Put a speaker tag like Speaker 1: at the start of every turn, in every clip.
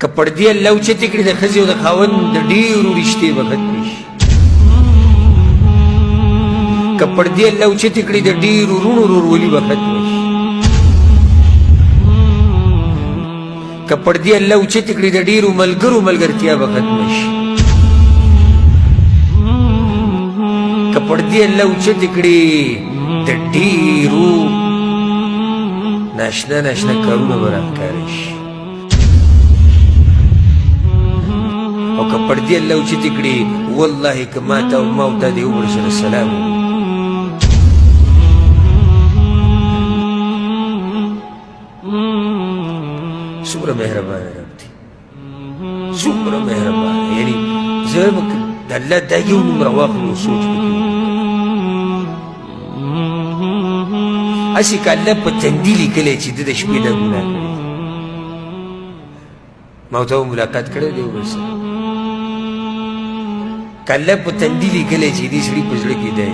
Speaker 1: که پردې الله اوچتې کړي د ښځې او د خاوند د ډېرو رشتې به ختمې شي. که پردې الله اوچتې کړي د ډېرو وروڼو ورورولي به ختمه شي. که پردې الله اوچتې کړي د ډېرو ملګرو ملګرتیا به ختمه شي. که پردې الله اوچتې کړي د ډېرو ناشنا ناشنا کارونه به راښکاره شي. او که پردې الله اوچتې کړي والله که ما ته او ما او تا د یو بل سره سلام څومره مهربانه رب دی، څومره مهربانه. یعنی زه به د الله دا یو نومره واخلو سوچ وکړو هسې که الله په تندي لیکلی چې ده د شپې دا ګناه کړې ما ورته ملاقات کړی دی یو بل سره که الله په تندي لیکلی چې دې سړي په زړه کې دی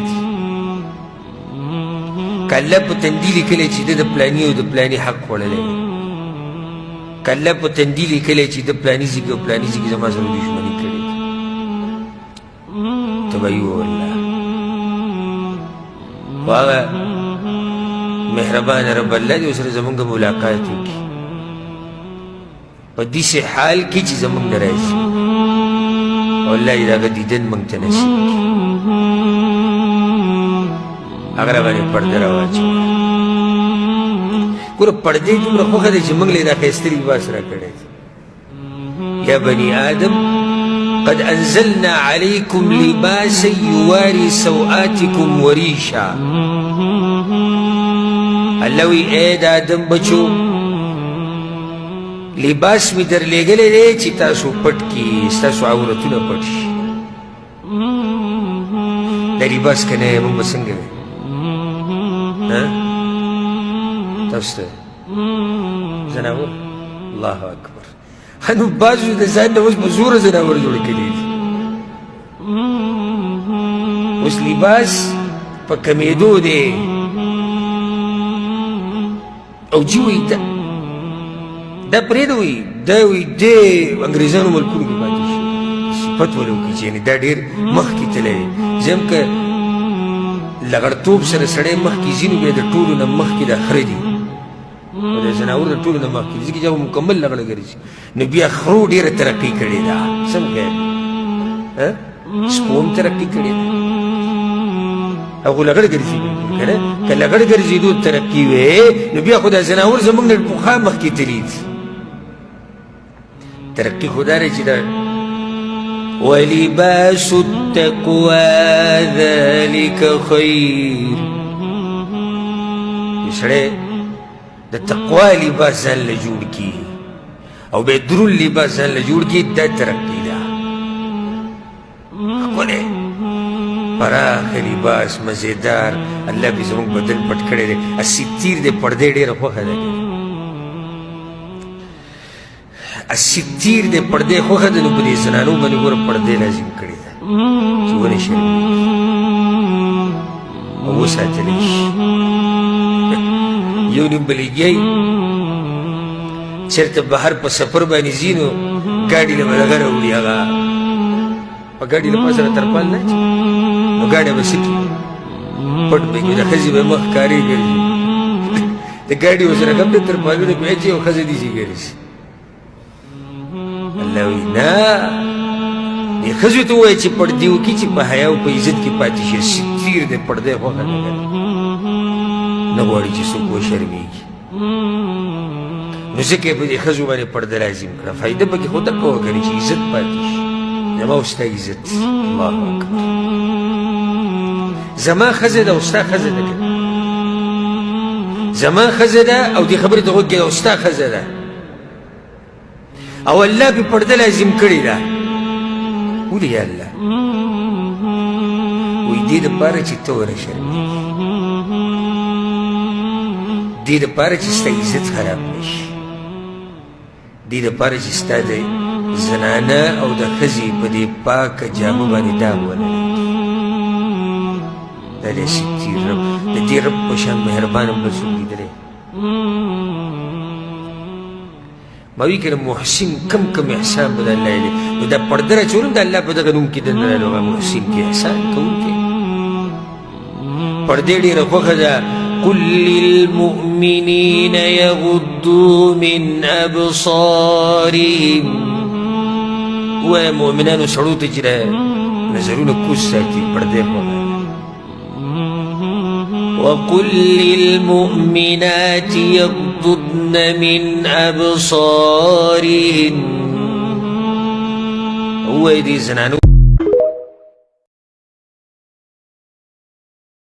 Speaker 1: که الله په تندي لیکلی چې ده د پلاني او د پلاني حق خوړلی که الله په تندي لیکلی چې د پلاني ځای کې او پلاني ځای کې زما سره دښمني کړې ته به یې والله خو هغه مهربان رب الله دې ورسره زمونږ ملاقات وکړي په داسې حال کې چې زمونږ نه راځي او الله دې د هغه دیدن موږ ته نصیب کړي هغه راباندې پرده راواچوه. ګوره پردې دومره خوښه ده چې موږ له یې دا ښایسته لباس راکړی دی. یا بني آدم قد انزلنا عليكم لباسا يواري سوآتكم وريشا. الله وی اے د آدم بچو لباس می در لېږلی دی چې تاسو پټ کړي ستاسو عورتونه پټ شي. دا لباس که نه موږ به څنګه وي تاسو ته زناور الله اکبر نو بعضو د ځان نه اوس په زوره زناور جوړ کړي دي. اوس لباس په کمېدو دی او جی وایي دا پرېږده وایي دا وایي دې انګریزانو ملکونو کې پاتې شي صفت ولې وکړي چې یعنې دا ډېر مخکې تللی دی. ځم که لغړتوب سره سړی مخکې ځي نو بیا د ټولو نه مخکې دا خره دي او د زناور د ټولو نه مخکې دي ځکه چې هغه مکمل لغړه ګرځي نو بیا خرو ډېره ترقي کړې ده. څنګه سپو هم ترقي کړې ده هغو لغړ ګرځي که نه که لغړ ګرځېدو ترقي وې نو بیا خو دا زناور زموږ نه پخوا مخکې تلي دي. ترقي خو دا دی چې دا ولباس التقوى ذلك خير. سړی د تقوا لباس ځان له جوړ کړي او بیا دروند لباس ځان له جوړ کړي دا ترقي ده. ښکلی پراخه لباس مزېدار الله پې زموږ بدن پټ کړی دی. الستیر دی پردې ډېره خوښه ده الستیر دی پردې خوښه ده نو په دې زنانو باندې ګوره پردې لازم کړې ده چې ونه شرمېږي او وساتلی شي. یو نیم بلیګیایي چېرته بهر په سفر باندې ځي نو ګاډي له به دغه راوړي هغه په ګاډي له پاسه ترپال نه اچي نو ګاډی به څه کړي پټ به کړي د ښځې به مخ کارې ګرځي د ګاډي ورسره کم دی ترپالونه پې اچي او ښځه دې چې ګرځي. الله وایي نه دې ښځو ته ووایه چې پردې وکړي چې په حیا او په عزت کې پاتې شي. ستیر دی پردی خوښه نه کوي نه غواړي چې څوک وشرمېږي نو ځکه یې په دې ښځو باندې پرده لازم کړه. فایده پکې خو دقه وکړي چې عزت پاتې شي. زما او ستا عزت الله اکبر زما ښځه ده او ستا ښځه ده که زما ښځه ده او دې خبرې ته غوږ کېږه او ستا ښځه ده او الله پې پرده لازم کړې ده. ولې یا الله وایي دې دپاره چې ته ونه شرمېږي دې دپاره چې ستا عزت خراب نه شي دې دپاره چې ستا د زنانه او د ښځې په دې پاکه جامه باندې داغ ونه لګي. دا دی ستیر رب د دې رب په شان مهربان هم بل څوک لیدلی ما وی کنه محسن کم احسان به الله دی نو دا پردره چولم د الله په دغه نوم کې دنه راغلو محسن کې احسان کوونکی پردې ډېره خوښه ده قل للمؤمنين يغضوا من أبصارهم ومؤمنانو سړو ته چې نظرونه کوز ساتي پردې خوښه وقل للمؤمنات يغضضن من أبصارهن هو دي زنانو